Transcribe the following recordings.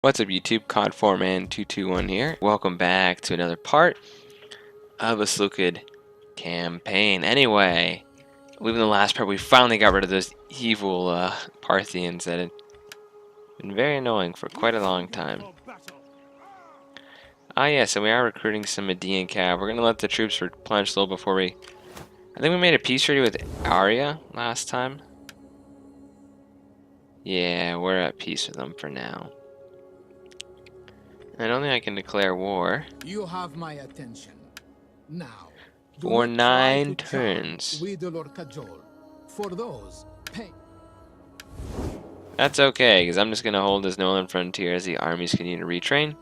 What's up YouTube, Cod4Man221 here. Welcome back to another part of a Seleucid campaign. Anyway, leaving the last part, we finally got rid of those evil Parthians that had been very annoying for quite a long time. Ah yeah, so we are recruiting some Median cav. We're going to let the troops replenish a little before we... I think we made a peace treaty with Arya last time. Yeah, we're at peace with them for now. I don't think I can declare war. You have my attention. Now, For 9 turns. Wheedle or cajole. For those, pay. That's okay, because I'm just going to hold this northern frontier as the armies continue to retrain.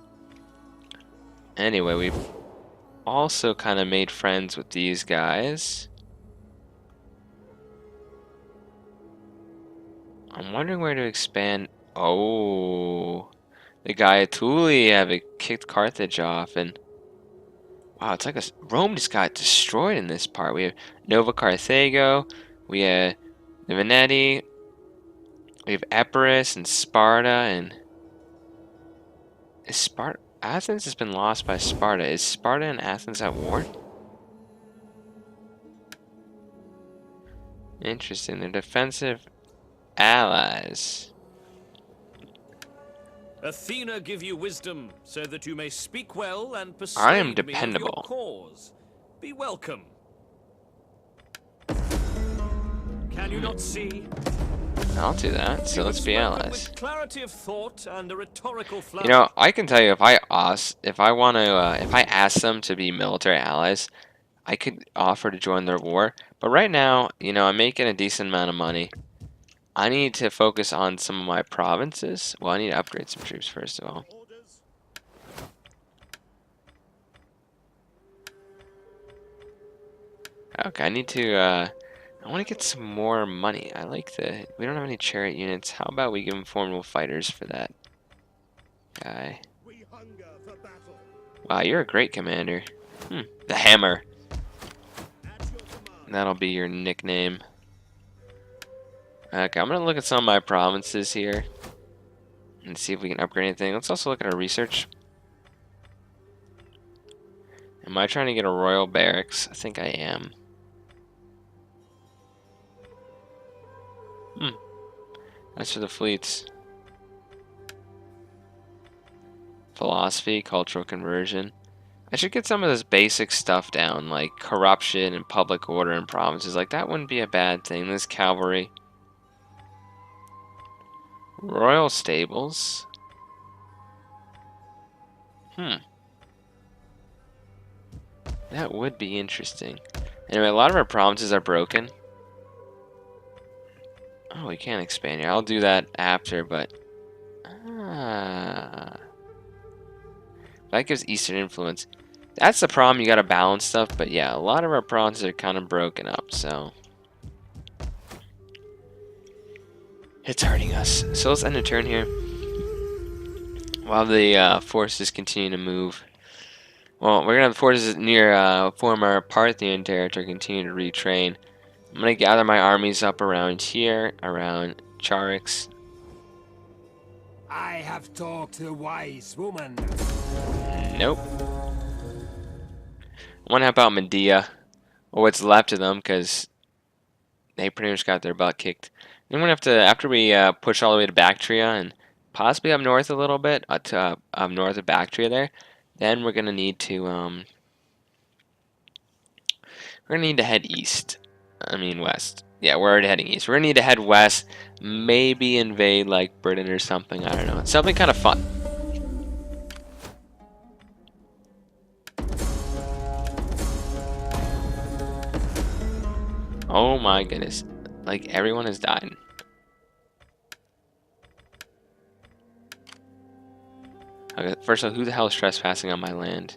Anyway, we've also kind of made friends with these guys. I'm wondering where to expand. Oh, the Gaiatuli have kicked Carthage off, and wow, it's like Rome just got destroyed in this part. We have Nova Carthago, we have the Veneti, we have Epirus and Sparta, and is Sparta? Athens has been lost by Sparta. Is Sparta and Athens at war? Interesting. They're defensive allies. Athena give you wisdom, so that you may speak well and persuade I am me dependable. of your cause. Be welcome. Can you not see? I'll do that. So let's be allies. With clarity of thought and a rhetorical flow. You know, I can tell you if I ask them to be military allies, I could offer to join their war. But right now, you know, I'm making a decent amount of money. I need to focus on some of my provinces. Well, I need to upgrade some troops first of all. Okay, I need to, I want to get some more money. I like we don't have any chariot units. How about we give them formidable fighters for that guy? Wow, you're a great commander. The Hammer. That'll be your nickname. Okay, I'm going to look at some of my provinces here and see if we can upgrade anything. Let's also look at our research. Am I trying to get a royal barracks? I think I am. That's for the fleets. Philosophy, cultural conversion. I should get some of this basic stuff down, like corruption and public order in provinces. Like, that wouldn't be a bad thing. This cavalry. Royal stables. That would be interesting. Anyway, a lot of our provinces are broken. Oh, we can't expand here. I'll do that after, but... that gives Eastern influence. That's the problem, you gotta balance stuff, but yeah, a lot of our provinces are kind of broken up, so... it's hurting us. So let's end the turn here. While the forces continue to move. Well, we're gonna have the forces near former Parthian territory continue to retrain. I'm gonna gather my armies up around here, around Charix. I have talked to a wise woman. Nope. I want to help out Medea, or what's left of them, because they pretty much got their butt kicked. I'm gonna have to, after we push all the way to Bactria and possibly up north a little bit, to up north of Bactria there, then we're gonna need to head east. I mean west. Yeah, we're already heading east. We're gonna need to head west, maybe invade like Britain or something. I don't know. It's something kind of fun. Oh my goodness. Like, everyone has died. Okay, first of all, who the hell is trespassing on my land?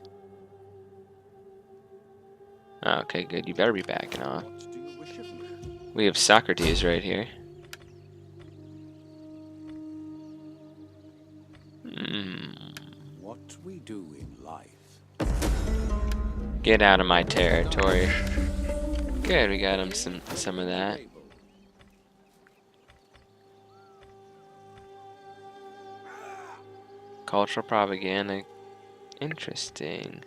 Oh, okay, good. You better be backing off. We have Socrates right here. What we do in life. Get out of my territory. Good, we got him some of that. Cultural propaganda. Interesting.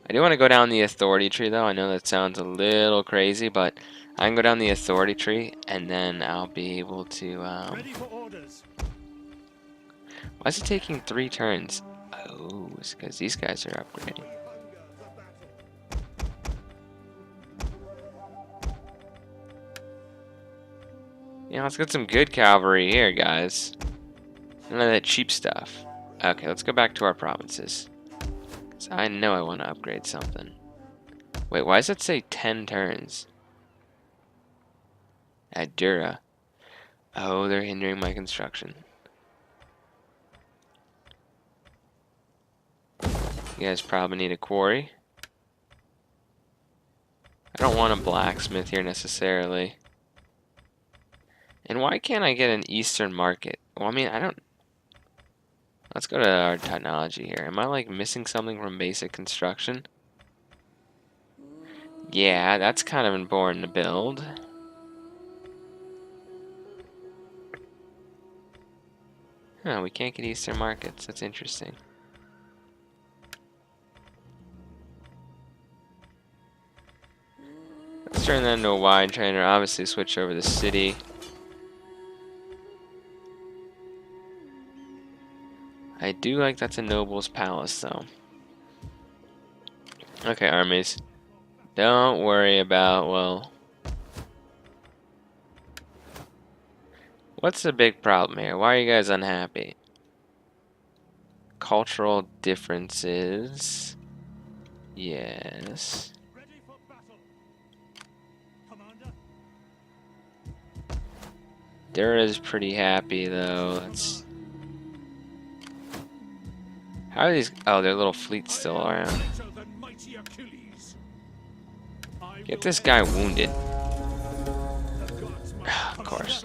I do want to go down the authority tree, though. I know that sounds a little crazy, but I can go down the authority tree, and then I'll be able to... Ready for orders. Why is it taking 3 turns? Oh, it's because these guys are upgrading. Yeah, let's get some good cavalry here, guys. None of that cheap stuff. Okay, let's go back to our provinces. Because I know I want to upgrade something. Wait, why does it say 10 turns? Adura. Oh, they're hindering my construction. You guys probably need a quarry. I don't want a blacksmith here necessarily. And why can't I get an eastern market? Well, I mean, I don't... Let's go to our technology here. Am I, like, missing something from basic construction? Yeah, that's kind of important to build. Huh, we can't get eastern markets. That's interesting. Let's turn that into a wide trainer. Obviously, switch over the city. I do like that's a noble's palace, though. Okay, armies. Don't worry about, well... What's the big problem here? Why are you guys unhappy? Cultural differences. Yes. Ready for battle. Commander. Dura's pretty happy, though. Let's... How are these... Oh, their little fleet's still around. Get this guy wounded. Of course.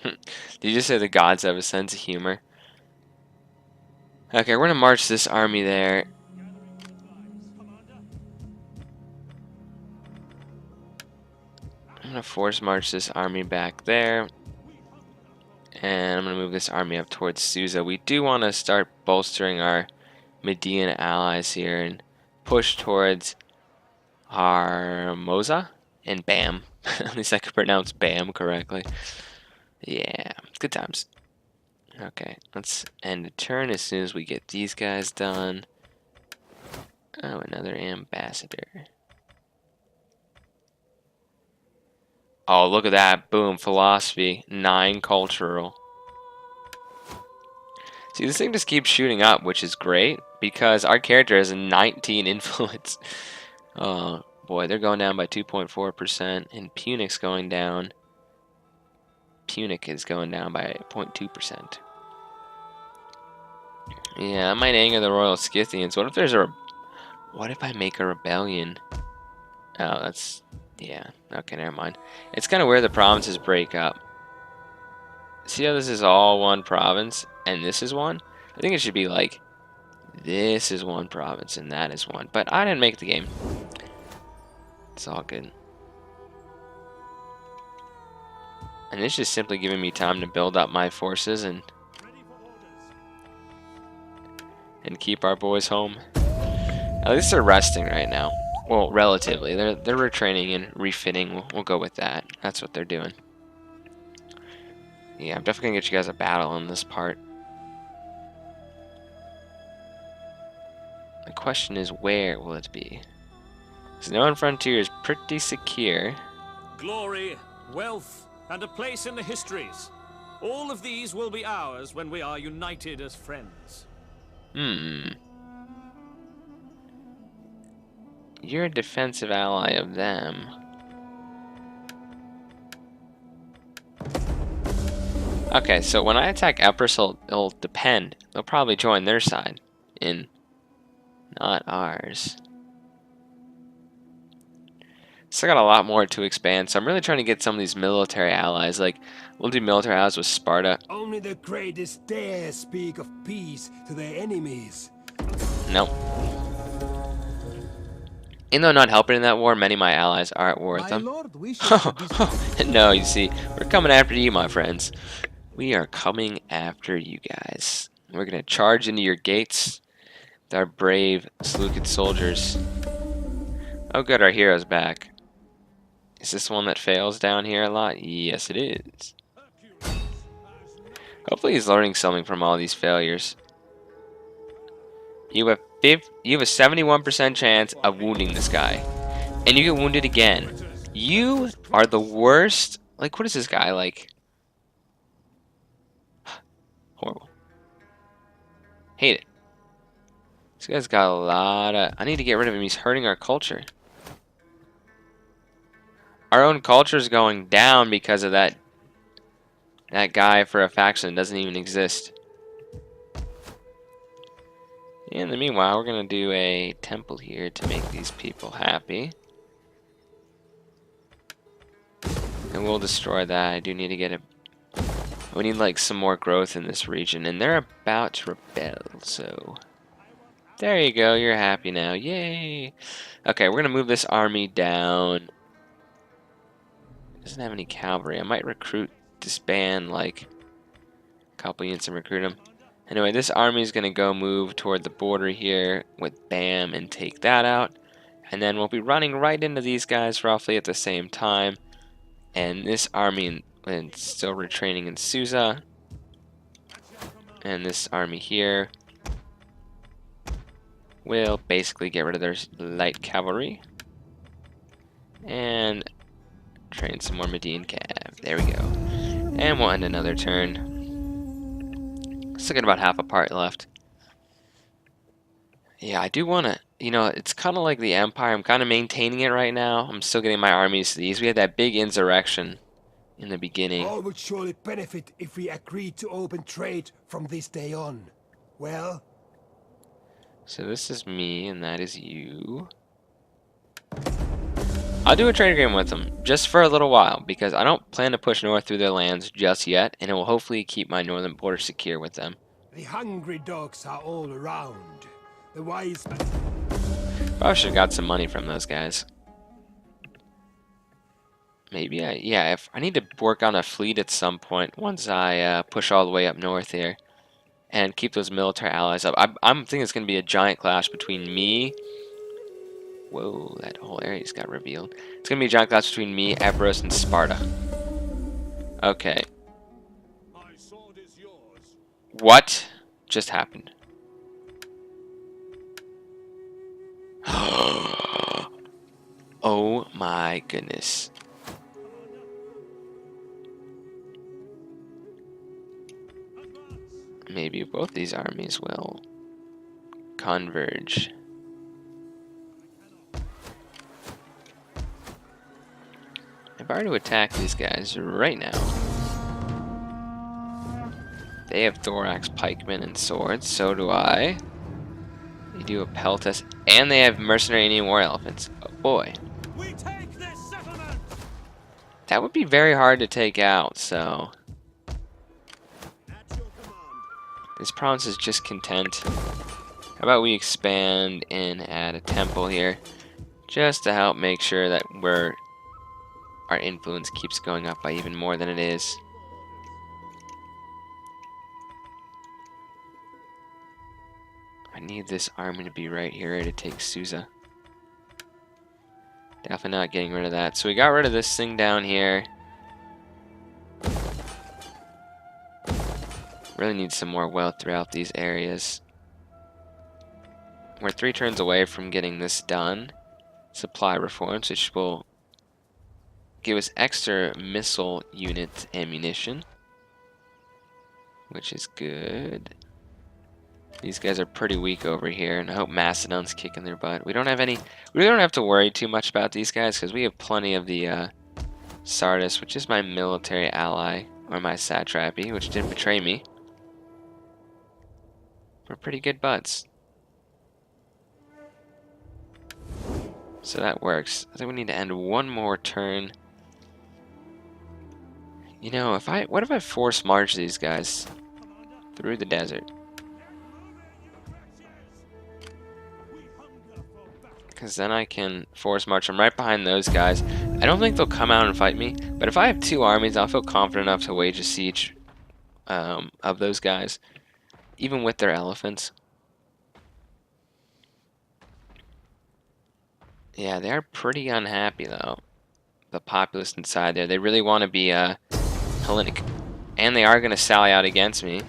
Did you just say the gods have a sense of humor? Okay, we're gonna march this army there. I'm gonna force march this army back there. And I'm gonna move this army up towards Susa. We do want to start bolstering our Median allies here and push towards Harmoza and Bam. At least I could pronounce Bam correctly. Yeah, good times. Okay, let's end the turn as soon as we get these guys done. Oh, another ambassador. Oh, look at that. Boom, philosophy. 9 cultural. See, this thing just keeps shooting up, which is great, because our character has a 19 influence. Oh, boy, they're going down by 2.4%, and Punic's going down. Punic is going down by 0.2%. Yeah, that might anger the Royal Scythians. What if there's a... What if I make a rebellion? Oh, that's... Yeah, okay, never mind. It's kind of where the provinces break up. See how this is all one province, and this is one? I think it should be like, this is one province, and that is one. But I didn't make the game. It's all good. And it's just simply giving me time to build up my forces and keep our boys home. At least they're resting right now. Well, relatively. They're retraining and refitting. We'll go with that. That's what they're doing. Yeah, I'm definitely gonna get you guys a battle in this part. The question is, where will it be? Because the known frontier is pretty secure. Glory, wealth, and a place in the histories. All of these will be ours when we are united as friends. You're a defensive ally of them. Okay, so when I attack Epirus, it'll depend. They'll probably join their side, not ours. Still got a lot more to expand, so I'm really trying to get some of these military allies. Like, we'll do military allies with Sparta. Only the greatest dare speak of peace to their enemies. Nope. Even though not helping in that war, many of my allies are at war with them. My lord wishes to No, you see, we're coming after you, my friends. We are coming after you guys. We're gonna charge into your gates with our brave Seleucid soldiers. Oh good, our hero's back. Is this one that fails down here a lot? Yes, it is. Hopefully he's learning something from all these failures. You have a 71% chance of wounding this guy. And you get wounded again. You are the worst. Like, what is this guy like? Horrible. Hate it. This guy's got a lot of... I need to get rid of him. He's hurting our culture. Our own culture is going down because of that guy for a faction that doesn't even exist. In the meanwhile, we're going to do a temple here to make these people happy. And we'll destroy that. I do need to get a... We need like some more growth in this region. And they're about to rebel, so... There you go, you're happy now. Yay! Okay, we're going to move this army down. It doesn't have any cavalry. I might disband like a couple units and recruit them. Anyway, this army is going to go move toward the border here with BAM and take that out. And then we'll be running right into these guys roughly at the same time. And this army is still retraining in Susa. And this army here will basically get rid of their light cavalry. And train some more Median Cav. There we go. And we'll end another turn. Still got about half a part left. Yeah, I do want to, you know, it's kind of like the Empire. I'm kind of maintaining it right now. I'm still getting my armies to these. We had that big insurrection in the beginning. All would surely benefit if we agreed to open trade from this day on. Well? So this is me, and that is you. I'll do a trade agreement with them, just for a little while, because I don't plan to push north through their lands just yet, and it will hopefully keep my northern border secure with them. The hungry dogs are all around. The wise men... Probably should have got some money from those guys. Maybe yeah, if I need to work on a fleet at some point, once I push all the way up north here, and keep those military allies up. I'm thinking it's going to be a giant clash between me... Whoa, that whole area just got revealed. It's going to be a giant clash between me, Epirus, and Sparta. Okay. My sword is yours. What just happened? Oh my goodness. Maybe both these armies will converge. If I were to attack these guys right now, they have thorax, pikemen, and swords. So do I. They do a peltas, and they have mercenary Indian war elephants. Oh boy. We take this settlement. That would be very hard to take out, so... At your command. This province is just content. How about we expand and add a temple here, just to help make sure that our influence keeps going up by even more than it is. I need this army to be right here, ready to take Susa. Definitely not getting rid of that. So we got rid of this thing down here. Really need some more wealth throughout these areas. We're 3 turns away from getting this done. Supply reforms, which will give us extra missile unit ammunition, which is good. These guys are pretty weak over here, and I hope Macedon's kicking their butt. We really don't have to worry too much about these guys, because we have plenty of the Sardis, which is my military ally, or my satrapy, which didn't betray me. We're pretty good buds. So that works. I think we need to end one more turn. You know, what if I force march these guys through the desert? Because then I can force march them right behind those guys. I don't think they'll come out and fight me, but if I have 2 armies, I'll feel confident enough to wage a siege of those guys, even with their elephants. Yeah, they are pretty unhappy though. The populace inside there, they really want to be Hellenic, and they are going to sally out against me.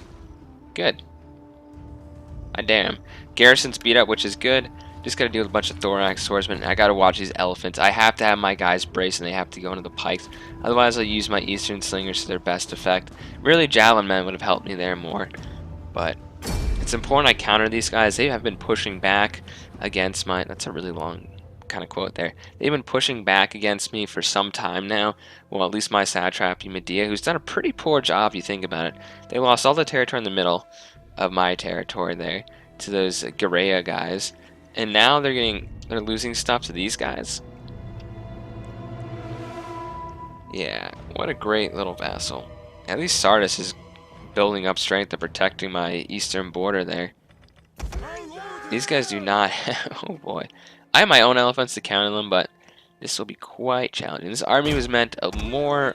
Good. I dare him. Garrison's beat up, which is good. Just got to deal with a bunch of thorax swordsmen. I got to watch these elephants. I have to have my guys brace, and they have to go into the pikes. Otherwise, I'll use my eastern slingers to their best effect. Really, javelin men would have helped me there more. But it's important I counter these guys. They have been pushing back against my... That's a really long kind of quote there. They've been pushing back against me for some time now. Well, at least my satrap, Medea, who's done a pretty poor job, if you think about it. They lost all the territory in the middle of my territory there to those Garea guys, and now they're losing stuff to these guys. Yeah, what a great little vassal. At least Sardis is building up strength and protecting my eastern border there. These guys do not have... Oh boy. I have my own elephants to counter them, but this will be quite challenging. This army was meant a little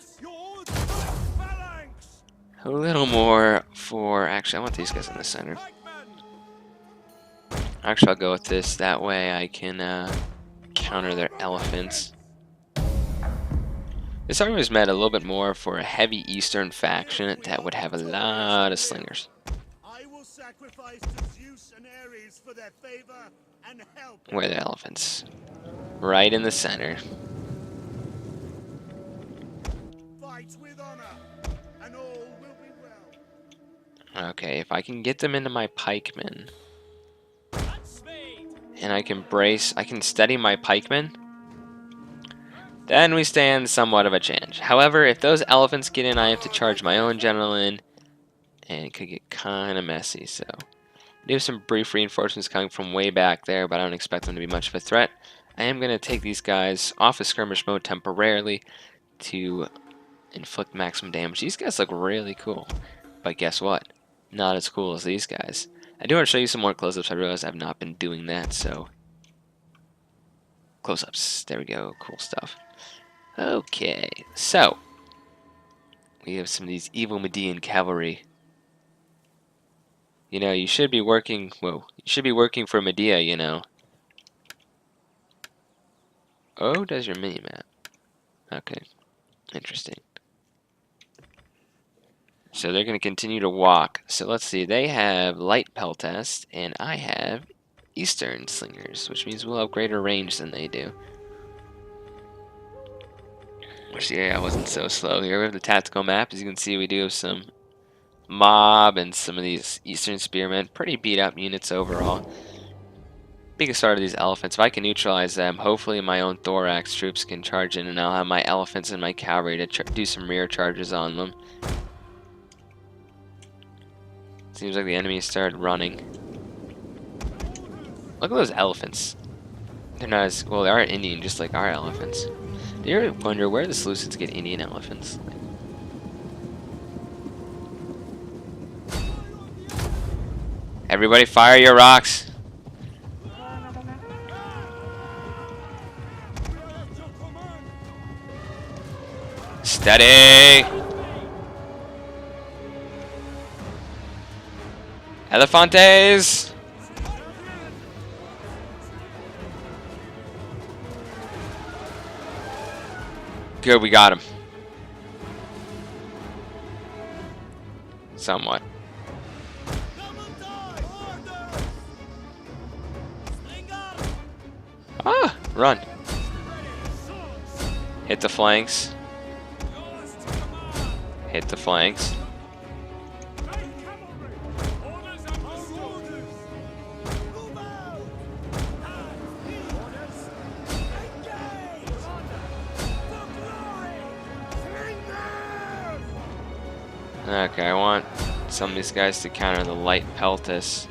more for... Actually, I want these guys in the center. Actually, I'll go with this. That way I can counter their elephants. This army was meant a little bit more for a heavy eastern faction that would have a lot of slingers. I will sacrifice to Zeus and Ares for their favor and help. Where are the elephants? Right in the center. Fight with honor, and all will be well. Okay, if I can get them into my pikemen, and I can steady my pikemen, then we stand somewhat of a chance. However, if those elephants get in, I have to charge my own general in, and it could get kind of messy. So, I do have some brief reinforcements coming from way back there, but I don't expect them to be much of a threat. I am going to take these guys off of skirmish mode temporarily to inflict maximum damage. These guys look really cool, but guess what? Not as cool as these guys. I do want to show you some more close-ups. I realize I've not been doing that, so... Close-ups. There we go. Cool stuff. Okay, so... We have some of these evil Median cavalry. You know, you should be working... Whoa. You should be working for Medea, you know. Oh, does your mini-map. Okay. Interesting. So they're going to continue to walk. So let's see. They have light peltast, and I have eastern slingers, which means we'll have greater range than they do. Which, yeah, I wasn't so slow. Here we have the tactical map. As you can see, we do have some mob and some of these eastern spearmen. Pretty beat up units overall. Biggest part of these elephants. If I can neutralize them, hopefully my own thorax troops can charge in, and I'll have my elephants and my cavalry to do some rear charges on them. Seems like the enemy started running. Look at those elephants. They're not as... Well, they are Indian, just like our elephants. Do you ever wonder where the Seleucids get Indian elephants? Everybody fire your rocks! Steady! Elefantes! Good, we got him. Somewhat. Ah! Run. Hit the flanks. Hit the flanks. Okay, I want some of these guys to counter the light peltas.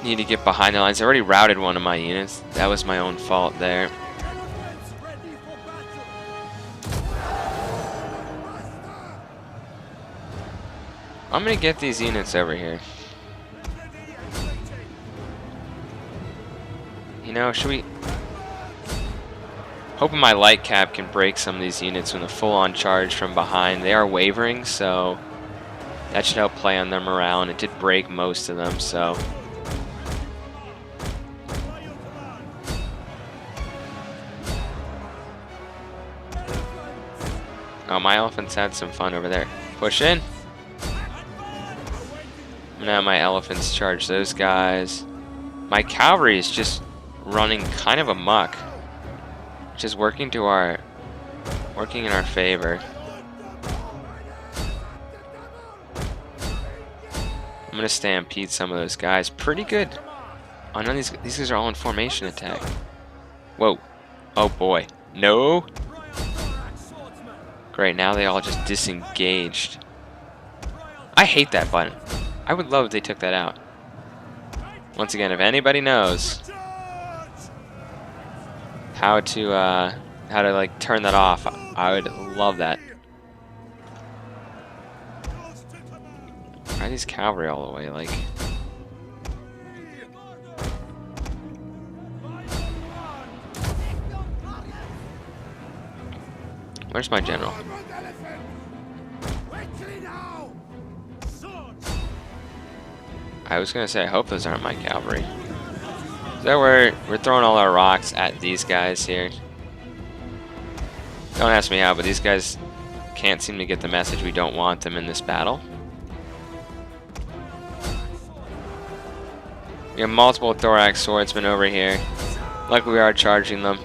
Need to get behind the lines. I already routed one of my units. That was my own fault there. I'm gonna get these units over here. You know, should we Hoping my light cap can break some of these units with a full-on charge from behind. They are wavering, so that should help play on their morale, and it did break most of them, so. Oh, my elephants had some fun over there. Push in. Now my elephants charge those guys. My cavalry is just running kind of amok, which is working in our favor. I'm gonna stampede some of those guys. Pretty good. Oh no, these guys are all in formation attack. Whoa. Oh boy. No. Great, now they all just disengaged. I hate that button. I would love if they took that out. Once again, if anybody knows how to like turn that off, I would love that. Why are these cavalry all the way? Like, where's my general? I was gonna say, I hope those aren't my cavalry. So we're throwing all our rocks at these guys here. Don't ask me how, but these guys can't seem to get the message we don't want them in this battle. We have multiple thorax swordsmen over here. Luckily we are charging them.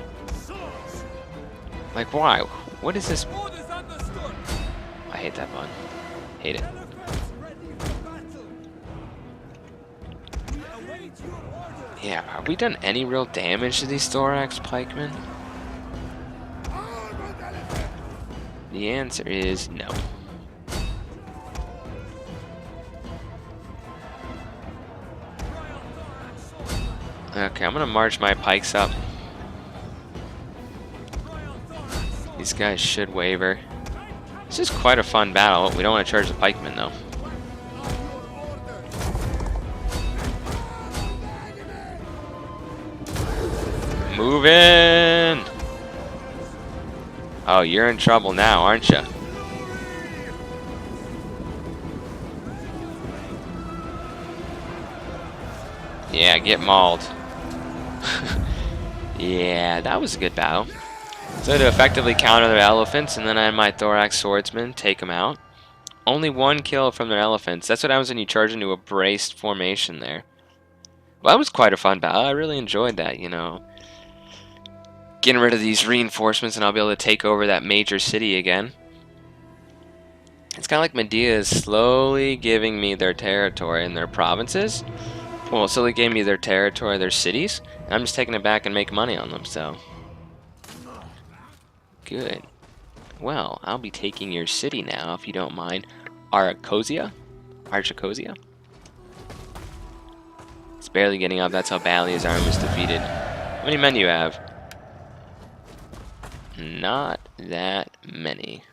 Like, why? What is this? I hate that button. Hate it. Yeah, have we done any real damage to these thorax pikemen? The answer is no. Okay, I'm gonna march my pikes up. These guys should waver. This is quite a fun battle. We don't want to charge the pikemen though. Move in! Oh, you're in trouble now, aren't you? Yeah, get mauled. Yeah, that was a good battle. So to effectively counter their elephants, and then I had my thorax swordsmen take them out. Only one kill from their elephants. That's what happens when you charge into a braced formation there. Well, that was quite a fun battle. I really enjoyed that, you know. Getting rid of these reinforcements, and I'll be able to take over that major city again. It's kind of like Medea is slowly giving me their territory and their provinces. Well, slowly gave me their territory, their cities. And I'm just taking it back and make money on them, so. Good. Well, I'll be taking your city now, if you don't mind. Archacosia? Archacosia? It's barely getting up. That's how badly his army was defeated. How many men do you have? Not that many.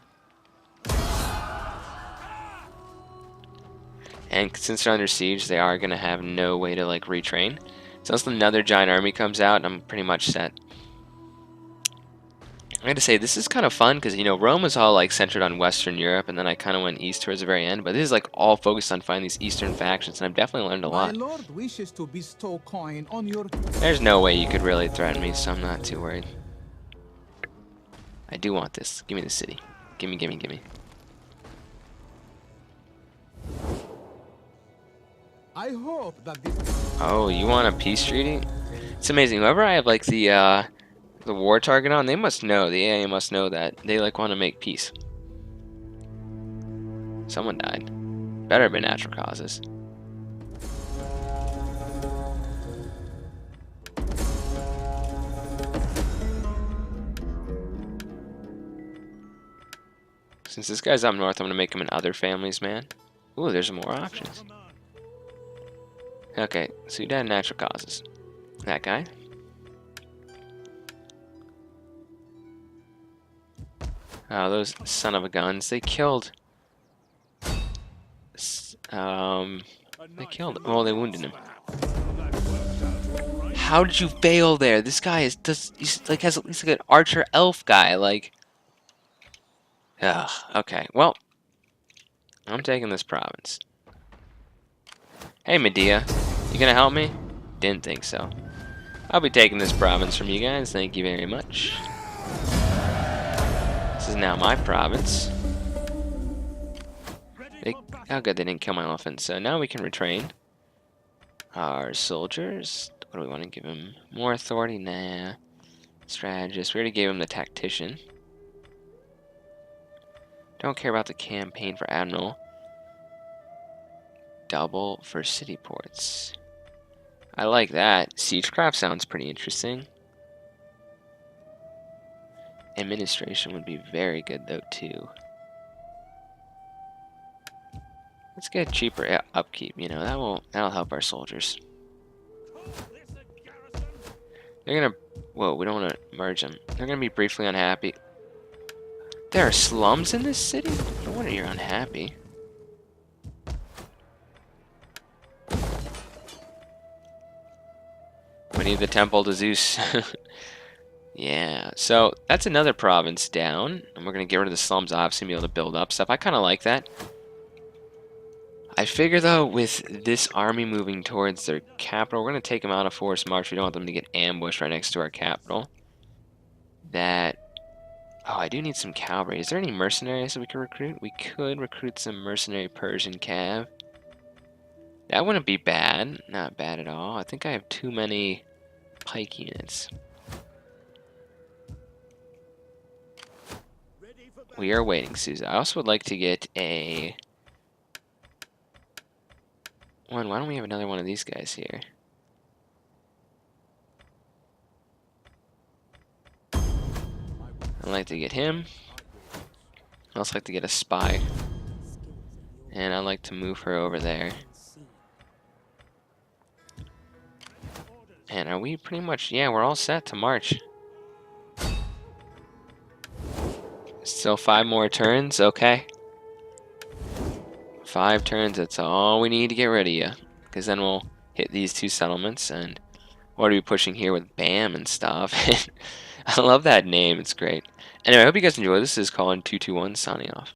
And since they're under siege, they are going to have no way to, like, retrain. So unless another giant army comes out, I'm pretty much set. I gotta say, this is kind of fun, because, you know, Rome was all, like, centered on Western Europe, and then I kind of went east towards the very end. But this is, like, all focused on finding these Eastern factions, and I've definitely learned a lot. My lord wishes to bestow coin on your... There's no way you could really threaten me, so I'm not too worried. I do want this. Give me the city. Gimme, gimme, gimme. I hope that this... Oh, you want a peace treaty? It's amazing. Whoever I have, like, the war target on, they must know. The AI must know that they, like, want to make peace. Someone died. Better have been natural causes. Since this guy's up north, I'm gonna make him an other families man. Ooh, there's more options. Okay, so you died of natural causes. That guy. Oh, those son of a guns. They killed... They killed... Well, they wounded him. How did you fail there? This guy he's like has at least like an archer elf guy, like. Ugh, okay, well, I'm taking this province. Hey, Medea, you gonna help me? Didn't think so. I'll be taking this province from you guys, thank you very much. This is now my province. Oh good, they didn't kill my elephant, so now we can retrain our soldiers. What do we want to give him? More authority? Nah. Strategist. We already gave him the tactician. Don't care about the campaign for admiral. Double for city ports. I like that. Siegecraft sounds pretty interesting. Administration would be very good though too. Let's get cheaper upkeep, you know, that'll help our soldiers. They're gonna whoa, we don't wanna merge them. They're gonna be briefly unhappy. There are slums in this city? No wonder you're unhappy. We need the temple to Zeus. Yeah, so that's another province down. And we're going to get rid of the slums, obviously, and be able to build up stuff. I kind of like that. I figure, though, with this army moving towards their capital, we're going to take them out of forced march. We don't want them to get ambushed right next to our capital. That... Oh, I do need some cavalry. Is there any mercenaries that we could recruit? We could recruit some mercenary Persian cav. That wouldn't be bad. Not bad at all. I think I have too many pike units. We are waiting, Susan. I also would like to get a... Why don't we have another one of these guys here? I'd like to get him. I'd also like to get a spy. And I'd like to move her over there. And are we pretty much... Yeah, we're all set to march. Still 5 more turns? Okay. 5 turns, that's all we need to get rid of you. Because then we'll hit these 2 settlements. And what are we pushing here with BAM and stuff? I love that name, it's great. Anyway, I hope you guys enjoyed. This is Colin221 signing off.